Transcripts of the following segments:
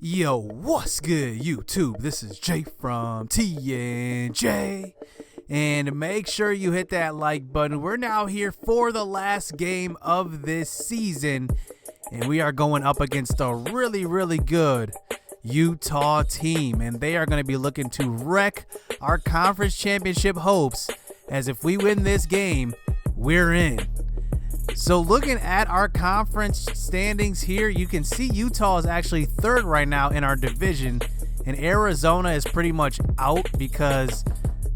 Yo, what's good, YouTube? This is Jay from Ncaa. And make sure you hit that like button. We're now here for the last game of this season. And we are going up against a really good Utah team. And they are going to be looking to wreck our conference championship hopes. As if we win this game, we're in. So looking at our conference standings here, you can see Utah is actually third right now in our division, and Arizona is pretty much out because,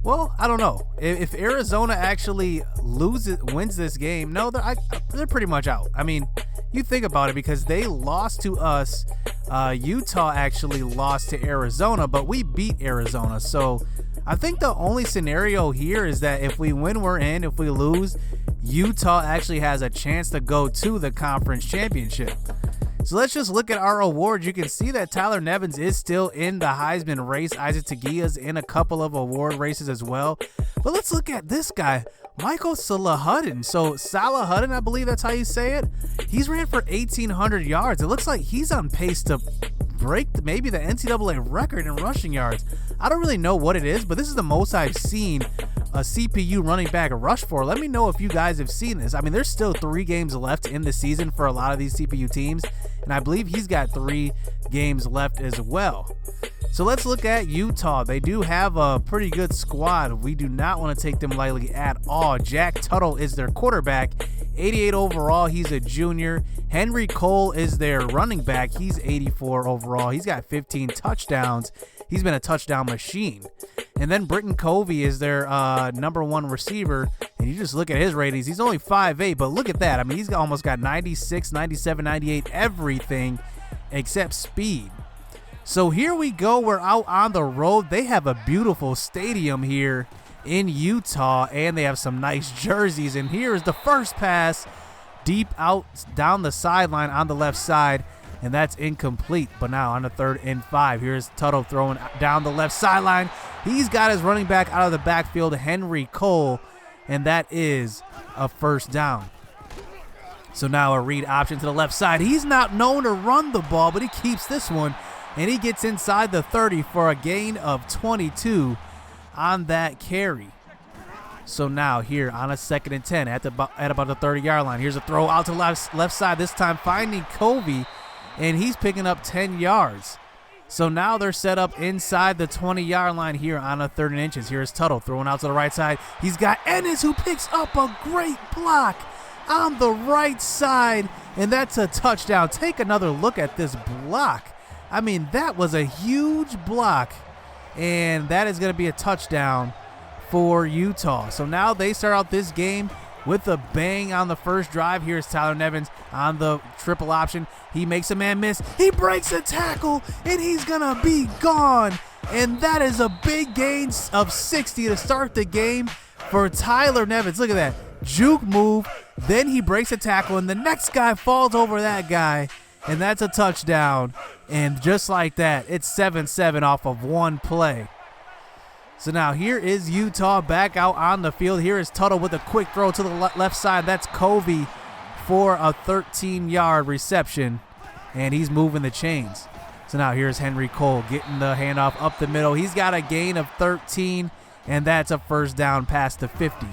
well, I don't know. If Arizona actually wins this game, no, they're pretty much out. I mean, you think about it, because they lost to us. Utah actually lost to Arizona, but we beat Arizona. So I think the only scenario here is that if we win, we're in. If we lose, Utah actually has a chance to go to the conference championship. So let's just look at our awards. You can see that Tyler Nevins is still in the Heisman race. Isaac Tagia's in a couple of award races as well. But let's look at this guy, Michael Salahudin. So Salahudin, I believe that's how you say it. He's ran for 1,800 yards. It looks like he's on pace to break maybe the NCAA record in rushing yards. I don't really know what it is, but this is the most I've seen a CPU running back rush for. Let me know if you guys have seen this. I mean, there's still 3 games left in the season for a lot of these CPU teams, and I believe he's got 3 games left as well. So let's look at Utah. They do have a pretty good squad. We do not want to take them lightly at all. Jack Tuttle is their quarterback, 88 overall. He's a junior. Henry Cole is their running back. He's 84 overall. He's got 15 touchdowns. He's been a touchdown machine. And then Britton Covey is their number 1 receiver. And you just look at his ratings. He's only 5'8", but look at that. I mean, he's almost got 96, 97, 98, everything except speed. So here we go. We're out on the road. They have a beautiful stadium here in Utah, and they have some nice jerseys. And here is the first pass deep out down the sideline on the left side, and that's incomplete. But now on the 3rd and 5, here's Tuttle throwing down the left sideline. He's got his running back out of the backfield, Henry Cole, and that is a first down. So now a read option to the left side. He's not known to run the ball, but he keeps this one, and he gets inside the 30 for a gain of 22 on that carry. So now here on a 2nd and 10 at about the 30-yard line. Here's a throw out to left side, this time finding Covey, and he's picking up 10 yards. So now they're set up inside the 20-yard line here on a 3rd and inches. Here's Tuttle throwing out to the right side. He's got Ennis, who picks up a great block on the right side, and that's a touchdown. Take another look at this block. I mean, that was a huge block, and that is going to be a touchdown for Utah. So now they start out this game with a bang on the first drive. Here's Tyler Nevins on the triple option. He makes a man miss. He breaks a tackle, and he's going to be gone. And that is a big gain of 60 to start the game for Tyler Nevins. Look at that. Juke move. Then he breaks a tackle, and the next guy falls over that guy, and that's a touchdown. And just like that, it's 7-7 off of one play. So now here is Utah back out on the field. Here is Tuttle with a quick throw to the left side. That's Covey for a 13-yard reception, and he's moving the chains. So now here's Henry Cole getting the handoff up the middle. He's got a gain of 13, and that's a first down past the 50.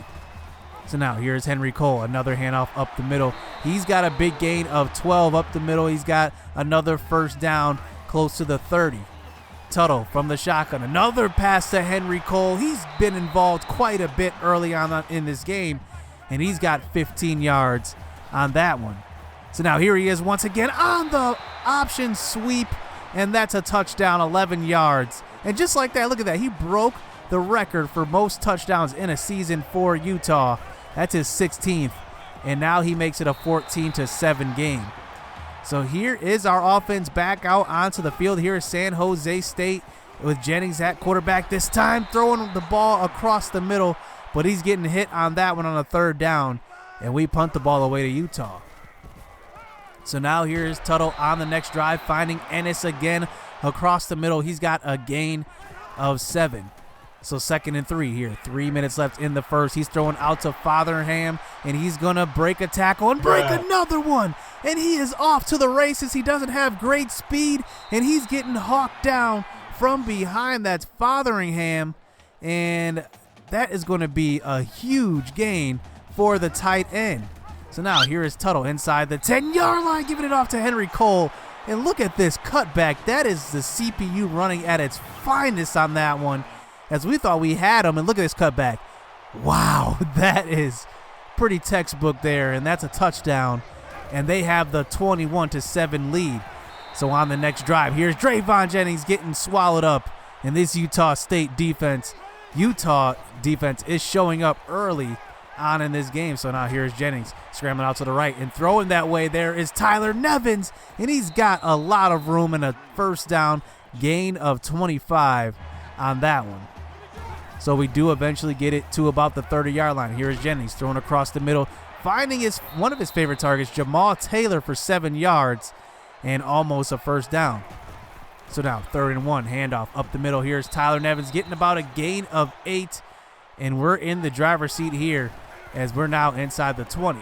So now here's Henry Cole, another handoff up the middle. He's got a big gain of 12 up the middle. He's got another first down close to the 30. Tuttle from the shotgun, another pass to Henry Cole. He's been involved quite a bit early on in this game, and he's got 15 yards on that one. So now here he is once again on the option sweep, and that's a touchdown, 11 yards. And just like that, look at that. He broke the record for most touchdowns in a season for Utah. That's his 16th, and now he makes it a 14-7 game. So here is our offense back out onto the field. Here is San Jose State with Jennings at quarterback, this time throwing the ball across the middle, but he's getting hit on that one on a 3rd down, and we punt the ball away to Utah. So now here is Tuttle on the next drive, finding Ennis again across the middle. He's got a gain of 7. So 2nd and 3 here. 3 minutes left in the first. He's throwing out to Fotherham, and he's going to break a tackle and break another one. and he is off to the races. He doesn't have great speed, and he's getting hawked down from behind. That's Fotheringham, and that is going to be a huge gain for the tight end. So now here is Tuttle inside the 10-yard line, giving it off to Henry Cole. And look at this cutback. That is the CPU running at its finest on that one, as we thought we had him. And look at this cutback. Wow, that is pretty textbook there, and that's a touchdown. And they have the 21-7 lead. So on the next drive, here's Drayvon Jennings getting swallowed up in this Utah State defense. Utah defense is showing up early on in this game. So now here's Jennings scrambling out to the right and throwing that way. There is Tyler Nevins, and he's got a lot of room and a first down, gain of 25 on that one. So we do eventually get it to about the 30-yard line. Here's Jennings throwing across the middle, finding one of his favorite targets, Jamal Taylor, for 7 yards and almost a first down. So now 3rd and 1, handoff up the middle. Here's Tyler Nevins getting about a gain of 8, and we're in the driver's seat here as we're now inside the 20.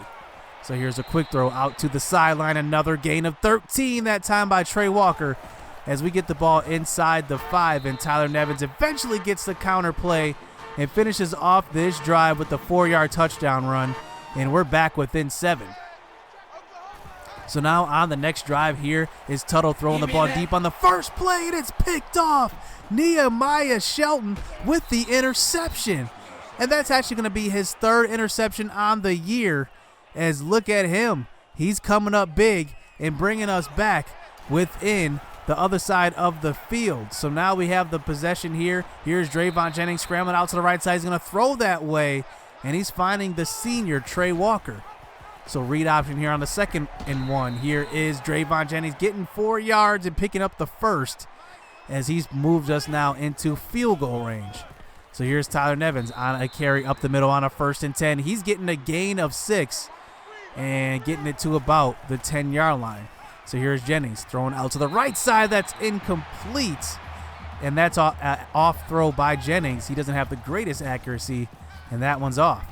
So here's a quick throw out to the sideline, another gain of 13, that time by Trey Walker, as we get the ball inside the 5, and Tyler Nevins eventually gets the counter play and finishes off this drive with the 4-yard touchdown run, and we're back within 7. So now on the next drive here is Tuttle throwing the ball deep on the first play, and it's picked off. Nehemiah Shelton with the interception. And that's actually going to be his 3rd interception on the year, as look at him. He's coming up big and bringing us back within the other side of the field. So now we have the possession here. Here's Drayvon Jennings scrambling out to the right side. He's going to throw that way, and he's finding the senior Trey Walker. So read option here on the 2nd and 1. Here is Drayvon Jennings getting 4 yards and picking up the first, as he's moved us now into field goal range. So here's Tyler Nevins on a carry up the middle on a 1st and 10. He's getting a gain of 6 and getting it to about the 10-yard line. So here's Jennings throwing out to the right side. That's incomplete, and that's off throw by Jennings. He doesn't have the greatest accuracy, and that one's off.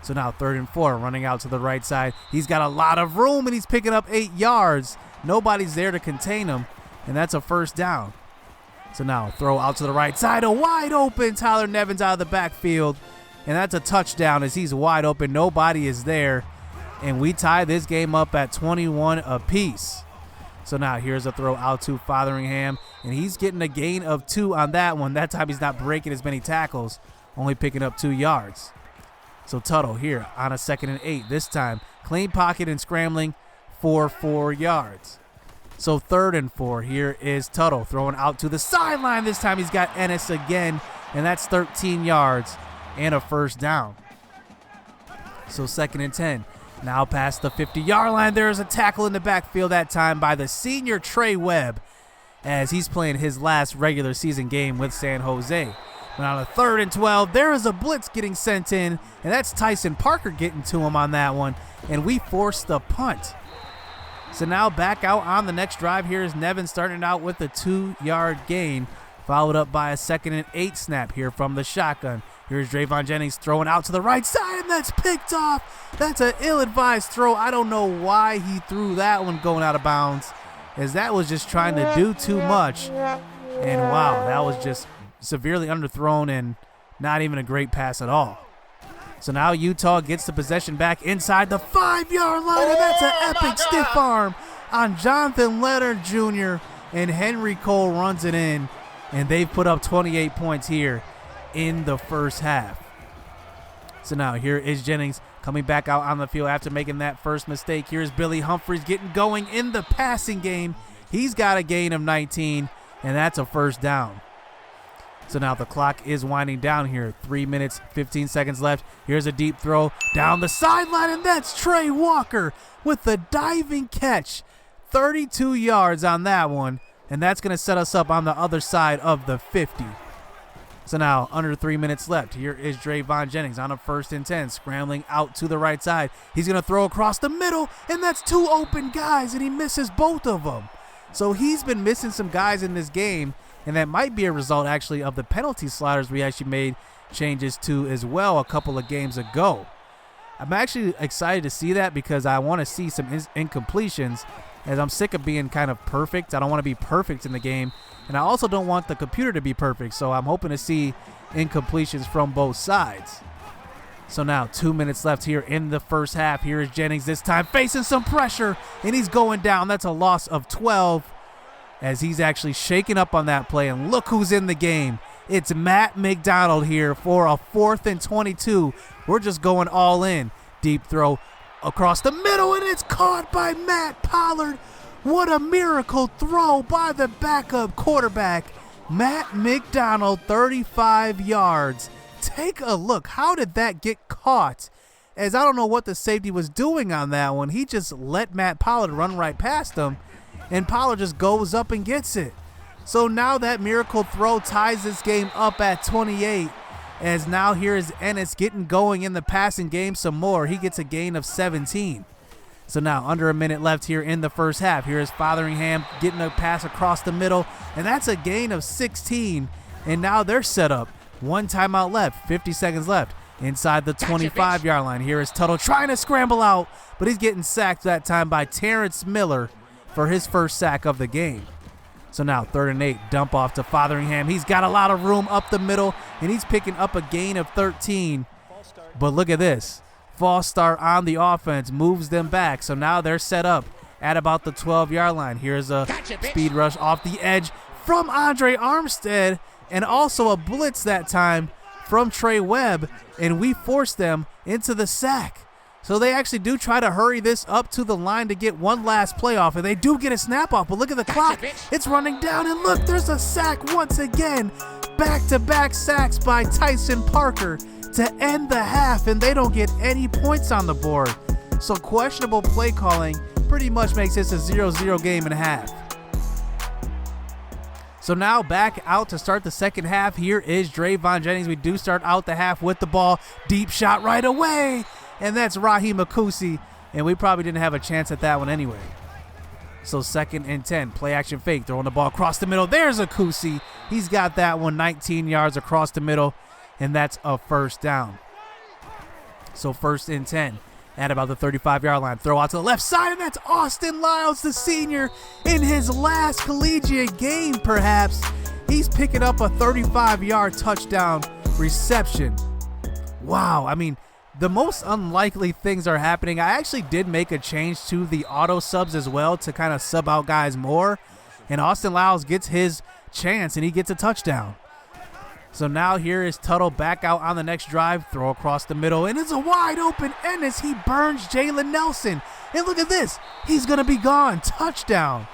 So now 3rd and 4, running out to the right side. He's got a lot of room, and he's picking up 8 yards. Nobody's there to contain him, and that's a first down. So now throw out to the right side, a wide open Tyler Nevins out of the backfield, and that's a touchdown as he's wide open. Nobody is there, and we tie this game up at 21 apiece. So now here's a throw out to Fotheringham, and he's getting a gain of 2 on that one. That time he's not breaking as many tackles, only picking up 2 yards. So Tuttle here on a 2nd and 8. This time clean pocket and scrambling for 4 yards. So 3rd and 4, here is Tuttle throwing out to the sideline. This time he's got Ennis again, and that's 13 yards and a first down. So 2nd and 10. Now past the 50-yard line, there is a tackle in the backfield that time by the senior Trey Webb, as he's playing his last regular season game with San Jose. But on a 3rd and 12, there is a blitz getting sent in, and that's Tyson Parker getting to him on that one, and we force the punt. So now back out on the next drive. Here is Nevin starting out with a 2-yard gain, followed up by a 2nd and 8 snap here from the shotgun. Here's Drayvon Jennings throwing out to the right side, and that's picked off. That's an ill-advised throw. I don't know why he threw that one going out of bounds, as that was just trying to do too much. And wow, that was just severely underthrown and not even a great pass at all. So now Utah gets the possession back inside the 5-yard line, and that's an epic stiff arm on Jonathan Leonard Jr., and Henry Cole runs it in, and they've put up 28 points here in the first half. So now here is Jennings coming back out on the field after making that first mistake. Here's Billy Humphries getting going in the passing game. He's got a gain of 19, and that's a first down. So now the clock is winding down here. 3 minutes, 15 seconds left. Here's a deep throw down the sideline, and that's Trey Walker with the diving catch. 32 yards on that one, and that's going to set us up on the other side of the 50. So now under 3 minutes left. Here is Drayvon Jennings on a 1st and 10, scrambling out to the right side. He's going to throw across the middle, and that's 2 open guys, and he misses both of them. So he's been missing some guys in this game, and that might be a result actually of the penalty sliders we actually made changes to as well a couple of games ago. I'm actually excited to see that because I want to see some incompletions, as I'm sick of being kind of perfect. I don't want to be perfect in the game, and I also don't want the computer to be perfect, so I'm hoping to see incompletions from both sides. So now 2 minutes left here in the first half. Here is Jennings this time facing some pressure, and he's going down. That's a loss of 12 as he's actually shaking up on that play, and look who's in the game. It's Matt McDonald here for a 4th and 22. We're just going all in. Deep throw across the middle, and it's caught by Matt Pollard. What a miracle throw by the backup quarterback. Matt McDonald, 35 yards. Take a look. How did that get caught? As I don't know what the safety was doing on that one. He just let Matt Pollard run right past him, and Pollard just goes up and gets it. So now that miracle throw ties this game up at 28, as now here is Ennis getting going in the passing game some more. He gets a gain of 17. So now under a minute left here in the first half. Here is Fotheringham getting a pass across the middle, and that's a gain of 16. And now they're set up. 1 timeout left, 50 seconds left. Inside the 25-yard line. Here is Tuttle trying to scramble out, but he's getting sacked that time by Terrence Miller for his first sack of the game. So now 3rd and 8, dump off to Fotheringham. He's got a lot of room up the middle, and he's picking up a gain of 13. But look at this. False start on the offense moves them back. So now they're set up at about the 12-yard line. Here's a speed rush off the edge from Andre Armstead, and also a blitz that time from Trey Webb, and we force them into the sack. So they actually do try to hurry this up to the line to get one last play off, and they do get a snap off, but look at the clock. It's running down, and look, there's a sack once again. Back-to-back sacks by Tyson Parker to end the half, and they don't get any points on the board. So questionable play calling pretty much makes this a 0-0 game and a half. So now back out to start the second half. Here is Drayvon Jennings. We do start out the half with the ball. Deep shot right away. And that's Raheem Akusi, and we probably didn't have a chance at that one anyway. So 2nd and 10, play action fake, throwing the ball across the middle. There's Akusi. He's got that one, 19 yards across the middle, and that's a first down. So 1st and 10 at about the 35-yard line. Throw out to the left side, and that's Austin Lyles, the senior, in his last collegiate game perhaps. He's picking up a 35-yard touchdown reception. Wow, I mean, the most unlikely things are happening. I actually did make a change to the auto subs as well to kind of sub out guys more. And Austin Lyles gets his chance, and he gets a touchdown. So now here is Tuttle back out on the next drive. Throw across the middle, and it's a wide open Ennis. He burns Jalen Nelson. And look at this. He's going to be gone. Touchdown.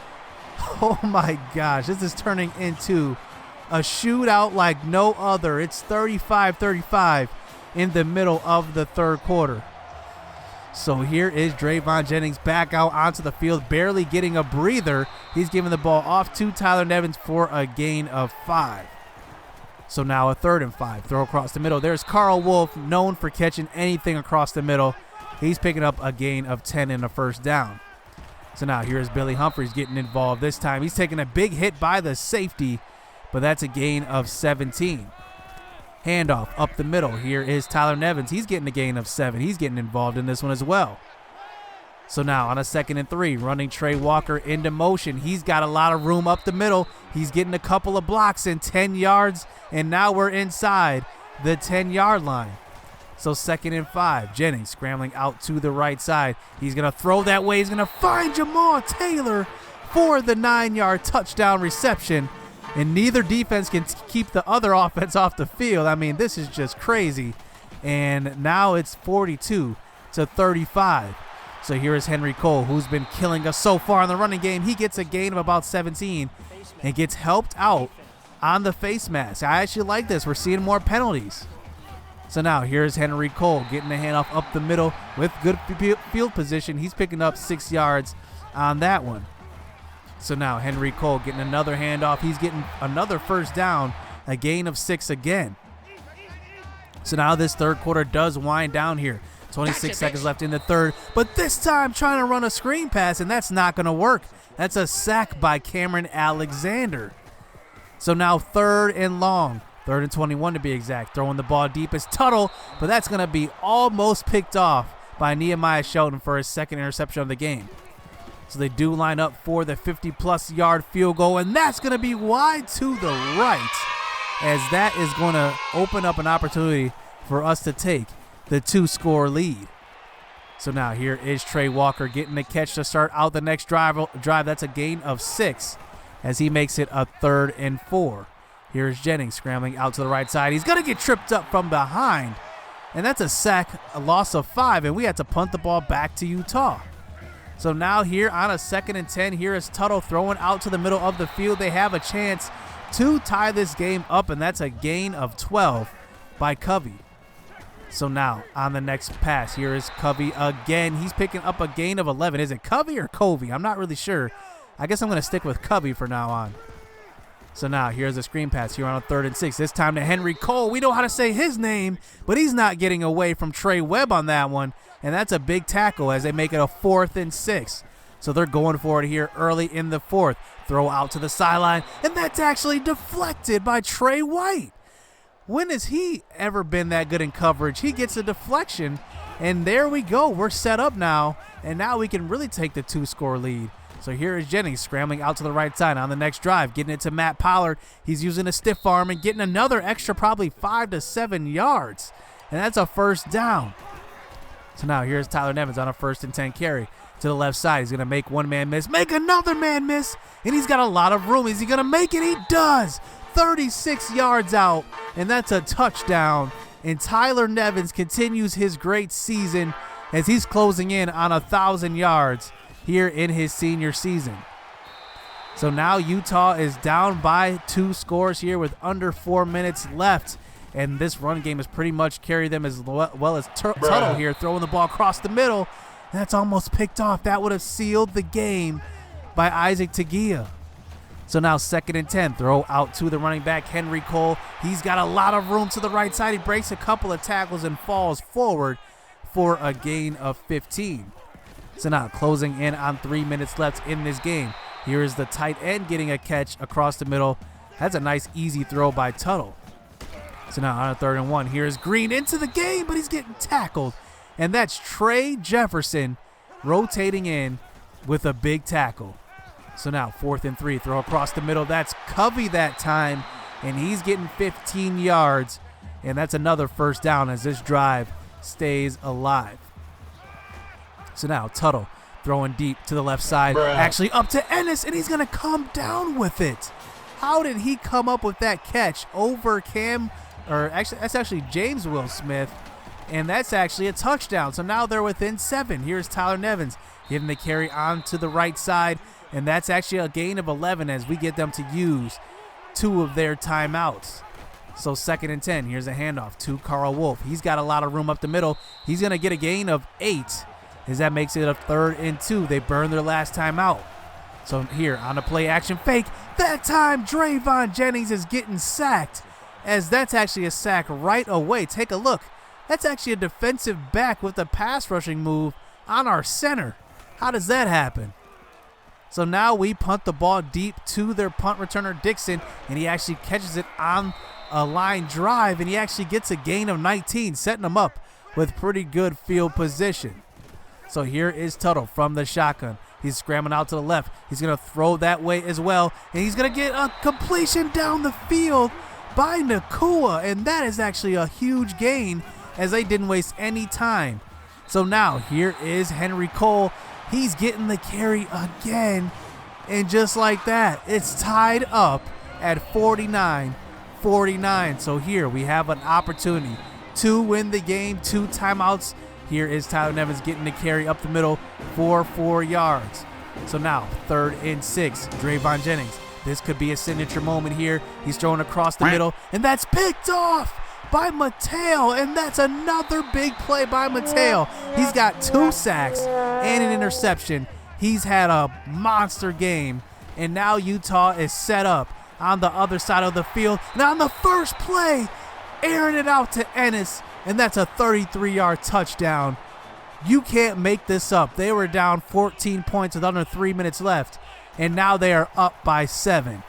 Oh, my gosh. This is turning into a shootout like no other. It's 35-35. In the middle of the third quarter. So here is Drayvon Jennings back out onto the field, barely getting a breather. He's giving the ball off to Tyler Nevins for a gain of 5. So now a 3rd and 5. Throw across the middle. There's Carl Wolf, known for catching anything across the middle. He's picking up a gain of 10 and a first down. So now here's Billy Humphries getting involved this time. He's taking a big hit by the safety, but that's a gain of 17. Handoff up the middle. Here is Tyler Nevins. He's getting a gain of 7. He's getting involved in this one as well. So now on a 2nd and 3, running Trey Walker into motion. He's got a lot of room up the middle. He's getting a couple of blocks and 10 yards, and now we're inside the 10-yard line. So 2nd and 5, Jennings scrambling out to the right side. He's going to throw that way. He's going to find Jamal Taylor for the 9-yard touchdown reception. And neither defense can keep the other offense off the field. I mean, this is just crazy. And now it's 42-35. So here is Henry Cole, who's been killing us so far in the running game. He gets a gain of about 17 and gets helped out on the face mask. I actually like this. We're seeing more penalties. So now here's Henry Cole getting the handoff up the middle with good field position. He's picking up 6 yards on that one. So now Henry Cole getting another handoff. He's getting another first down, a gain of 6 again. So now this third quarter does wind down here. 26 seconds left in the third, but this time trying to run a screen pass, and that's not going to work. That's a sack by Cameron Alexander. So now 3rd and long. 3rd and 21 to be exact. Throwing the ball deep is Tuttle, but that's going to be almost picked off by Nehemiah Shelton for his second interception of the game. So they do line up for the 50-plus yard field goal, and that's going to be wide to the right, as that is going to open up an opportunity for us to take the 2-score lead. So now here is Trey Walker getting the catch to start out the next drive. That's a gain of 6 as he makes it a 3rd and 4. Here's Jennings scrambling out to the right side. He's going to get tripped up from behind, and that's a sack, a loss of 5, and we had to punt the ball back to Utah. So now here on a 2nd and 10, here is Tuttle throwing out to the middle of the field. They have a chance to tie this game up, and that's a gain of 12 by Covey. So now on the next pass, here is Covey again. He's picking up a gain of 11. Is it Covey or Covey? I'm not really sure. I guess I'm going to stick with Covey for now on. So now here's a screen pass here on a 3rd and 6. This time to Henry Cole. We know how to say his name, but he's not getting away from Trey Webb on that one. And that's a big tackle as they make it a 4th and 6. So they're going for it here early in the 4th. Throw out to the sideline, and that's actually deflected by Trey White. When has he ever been that good in coverage? He gets a deflection, and there we go. We're set up now, and now we can really take the 2-score lead. So here is Jennings scrambling out to the right side on the next drive, getting it to Matt Pollard. He's using a stiff arm and getting another extra probably 5 to 7 yards, and that's a 1st down. So now here's Tyler Nevins on a 1st and 10 carry to the left side. He's going to make one man miss, make another man miss, and he's got a lot of room. Is he going to make it? He does. 36 yards out, and that's a touchdown. And Tyler Nevins continues his great season as he's closing in on 1,000 yards here in his senior season. So now Utah is down by 2 scores here with under 4 minutes left. And this run game has pretty much carried them as well as Tuttle here throwing the ball across the middle. And that's almost picked off. That would have sealed the game by Isaac Tagia. So now 2nd and 10. Throw out to the running back, Henry Cole. He's got a lot of room to the right side. He breaks a couple of tackles and falls forward for a gain of 15. So now closing in on 3 minutes left in this game. Here is the tight end getting a catch across the middle. That's a nice easy throw by Tuttle. So now on a 3rd and 1, here's Green into the game, but he's getting tackled. And that's Trey Jefferson rotating in with a big tackle. So now 4th and 3, throw across the middle. That's Covey that time, and he's getting 15 yards. And that's another 1st down as this drive stays alive. So now Tuttle throwing deep to the left side, actually up to Ennis, and he's going to come down with it. How did he come up with that catch over that's actually James Will Smith, and that's actually a touchdown. So now they're within 7. Here's Tyler Nevins getting the carry on to the right side, and that's actually a gain of 11 as we get them to use 2 of their timeouts. So 2nd and 10, here's a handoff to Carl Wolf. He's got a lot of room up the middle. He's going to get a gain of 8 as that makes it a 3rd and 2. They burn their last timeout. So here on a play action fake, that time Drayvon Jennings is getting sacked, as that's actually a sack right away. Take a look. That's actually a defensive back with a pass rushing move on our center. How does that happen? So now we punt the ball deep to their punt returner Dixon, and he actually catches it on a line drive, and he actually gets a gain of 19, setting him up with pretty good field position. So here is Tuttle from the shotgun. He's scrambling out to the left. He's going to throw that way as well, and he's going to get a completion down the field by Ncaa, and that is actually a huge gain as they didn't waste any time. So now here is Henry Cole. He's getting the carry again, and just like that, it's tied up at 49-49. So here we have an opportunity to win the game, 2 timeouts. Here is Tyler Nevins getting the carry up the middle for 4 yards. So now 3rd and 6, Drayvon Jennings. This could be a signature moment here. He's throwing across the middle, and that's picked off by Mateo, and that's another big play by Mateo. He's got 2 sacks and an interception. He's had a monster game, and now Utah is set up on the other side of the field. Now on the first play, airing it out to Ennis, and that's a 33-yard touchdown. You can't make this up. They were down 14 points with under 3 minutes left, and now they are up by 7.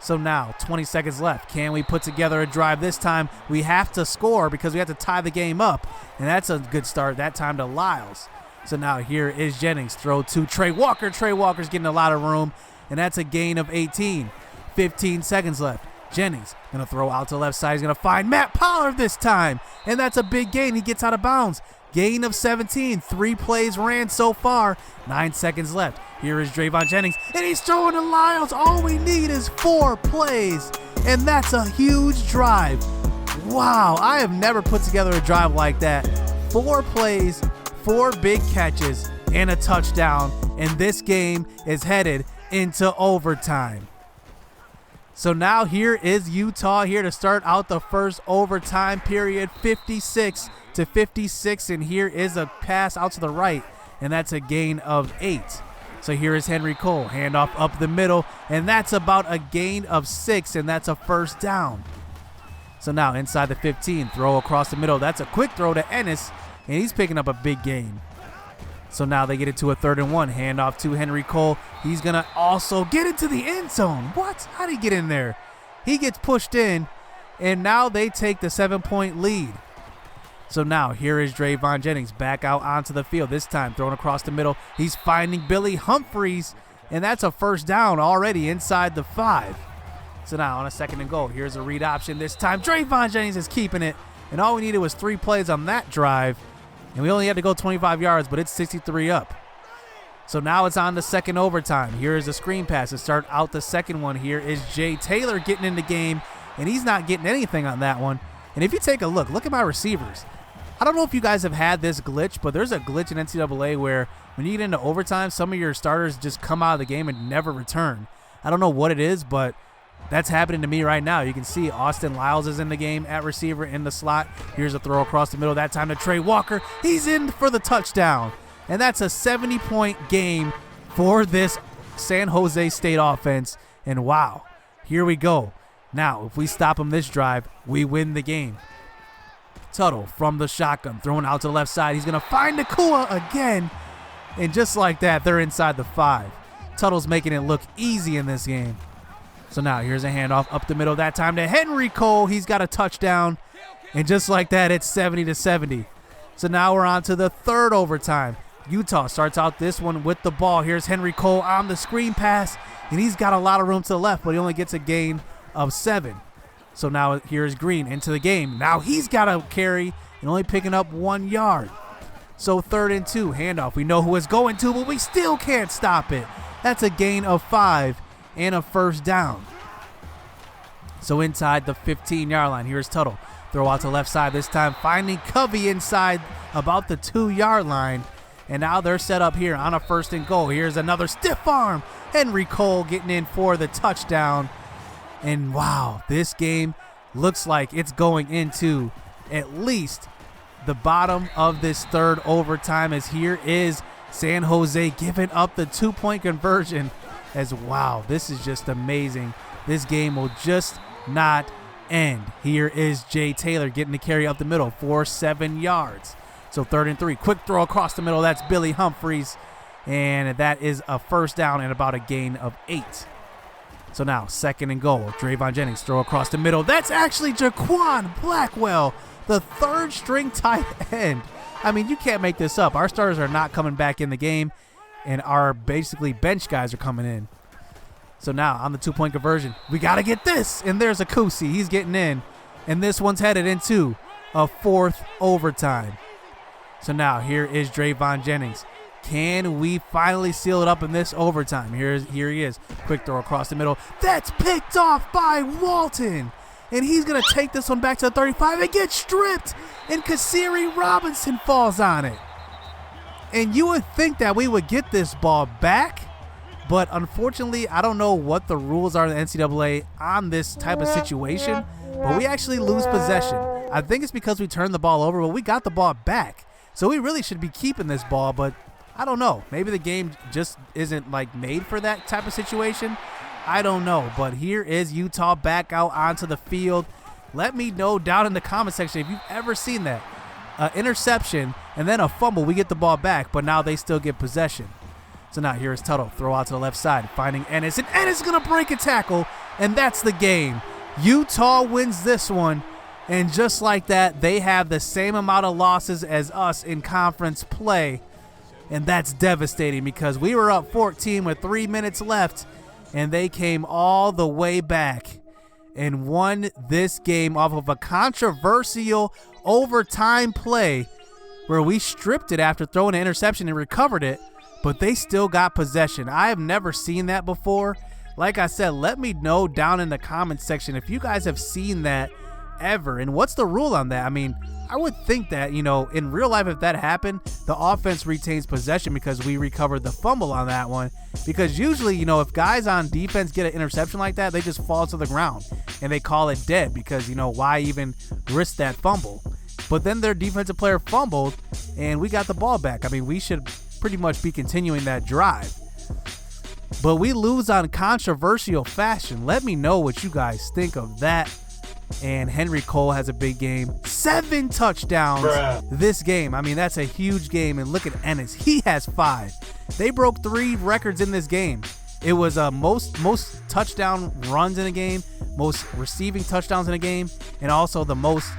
So now 20 seconds left. Can we put together a drive this time? We have to score because we have to tie the game up. And that's a good start that time to Lyles. So now here is Jennings. Throw to Trey Walker. Trey Walker's getting a lot of room. And that's a gain of 18. 15 seconds left. Jennings going to throw out to the left side. He's going to find Matt Pollard this time. And that's a big gain. He gets out of bounds. Gain of 17. 3 plays ran so far. 9 seconds left. Here is Drayvon Jennings. And he's throwing to Lyles. All we need is 4 plays. And that's a huge drive. Wow. I have never put together a drive like that. 4 plays, 4 big catches, and a touchdown. And this game is headed into overtime. So now here is Utah here to start out the first overtime period, 56-56, and here is a pass out to the right, and that's a gain of 8. So here is Henry Cole, handoff up the middle, and that's about a gain of 6, and that's a first down. So now inside the 15, throw across the middle. That's a quick throw to Ennis, and he's picking up a big gain. So now they get it to a 3rd and 1. Handoff to Henry Cole. He's going to also get into the end zone. What? How did he get in there? He gets pushed in, and now they take the 7-point lead. So now here is Drayvon Jennings back out onto the field. This time thrown across the middle. He's finding Billy Humphries, and that's a first down already inside the 5. So now on a 2nd and goal, here's a read option. This time Drayvon Jennings is keeping it, and all we needed was 3 plays on that drive. And we only had to go 25 yards, but it's 63 up. So now it's on the second overtime. Here is a screen pass to start out the second one. Here is Jay Taylor getting in the game, and he's not getting anything on that one. And if you take a look at my receivers. I don't know if you guys have had this glitch, but there's a glitch in NCAA where when you get into overtime, some of your starters just come out of the game and never return. I don't know what it is, but that's happening to me right now. You can see Austin Lyles is in the game at receiver in the slot. Here's a throw across the middle. That time to Trey Walker. He's in for the touchdown. And that's a 70-point game for this San Jose State offense. And wow, here we go. Now, if we stop him this drive, we win the game. Tuttle from the shotgun, throwing out to the left side. He's going to find Ncaa again. And just like that, they're inside the 5. Tuttle's making it look easy in this game. So now here's a handoff up the middle. That time to Henry Cole. He's got a touchdown. And just like that, it's 70-70. So now we're on to the 3rd overtime. Utah starts out this one with the ball. Here's Henry Cole on the screen pass. And he's got a lot of room to the left, but he only gets a gain of 7. So now here's Green into the game. Now he's got a carry and only picking up 1 yard. So 3rd and 2, handoff. We know who it's going to, but we still can't stop it. That's a gain of 5. And a first down. So inside the 15-yard line, here's Tuttle. Throw out to left side this time, finding Covey inside about the 2-yard line. And now they're set up here on a 1st and goal. Here's another stiff arm. Henry Cole getting in for the touchdown. And wow, this game looks like it's going into at least the bottom of this 3rd overtime, as here is San Jose giving up the 2-point conversion. As wow, this is just amazing. This game will just not end. Here is Jay Taylor getting the carry up the middle for 7 yards. So 3rd and 3, quick throw across the middle. That's Billy Humphries, and that is a first down and about a gain of 8. So now 2nd and goal. Drayvon Jennings throw across the middle. That's actually Jaquan Blackwell, the 3rd string tight end. I mean, you can't make this up. Our starters are not coming back in the game, and our basically bench guys are coming in. So now on the 2-point conversion, we got to get this. And there's Accuracy. He's getting in. And this one's headed into a 4th overtime. So now here is Drayvon Jennings. Can we finally seal it up in this overtime? Here he is. Quick throw across the middle. That's picked off by Walton. And he's going to take this one back to the 35 and get stripped. And Kasiri Robinson falls on it. And you would think that we would get this ball back, but unfortunately, I don't know what the rules are in the NCAA on this type of situation, but we actually lose possession. I think it's because we turned the ball over, but we got the ball back. So we really should be keeping this ball, but I don't know. Maybe the game just isn't like made for that type of situation. I don't know, but here is Utah back out onto the field. Let me know down in the comment section if you've ever seen that. Interception and then a fumble. We get the ball back, but now they still get possession. So now here is Tuttle. Throw out to the left side, finding Ennis. And Ennis is going to break a tackle. And that's the game. Utah wins this one. And just like that, they have the same amount of losses as us in conference play. And that's devastating because we were up 14 with 3 minutes left. And they came all the way back and won this game off of a controversial overtime play where we stripped it after throwing an interception and recovered it, but they still got possession. I have never seen that before. Like I said, let me know down in the comments section if you guys have seen that ever, and what's the rule on that? I mean, I would think that, in real life, if that happened, the offense retains possession because we recovered the fumble on that one. Because usually, if guys on defense get an interception like that, they just fall to the ground and they call it dead because, why even risk that fumble? But then their defensive player fumbled and we got the ball back. I mean, we should pretty much be continuing that drive. But we lose on controversial fashion. Let me know what you guys think of that. And Henry Cole has a big game. 7 touchdowns this game. I mean, that's a huge game. And look at Ennis. He has 5. They broke 3 records in this game. It was most touchdown runs in a game, most receiving touchdowns in a game, and also the most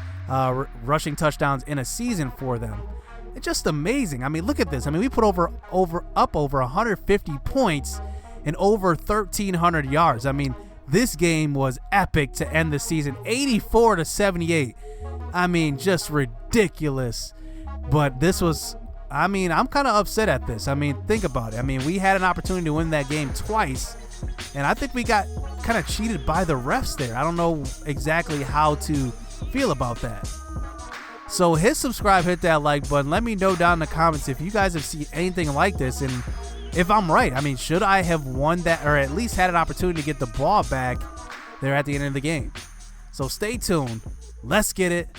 rushing touchdowns in a season for them. It's just amazing. I mean, look at this. I mean, we put up over 150 points and over 1,300 yards. I mean, this game was epic to end the season, 84-78. I mean, just ridiculous. But this was, I'm kind of upset at this. I mean, think about it. I mean, we had an opportunity to win that game twice, and I think we got kind of cheated by the refs there. I don't know exactly how to feel about that. So hit subscribe, hit that like button. Let me know down in the comments if you guys have seen anything like this, and if I'm right. I mean, should I have won that, or at least had an opportunity to get the ball back there at the end of the game? So stay tuned. Let's get it.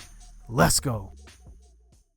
Let's go.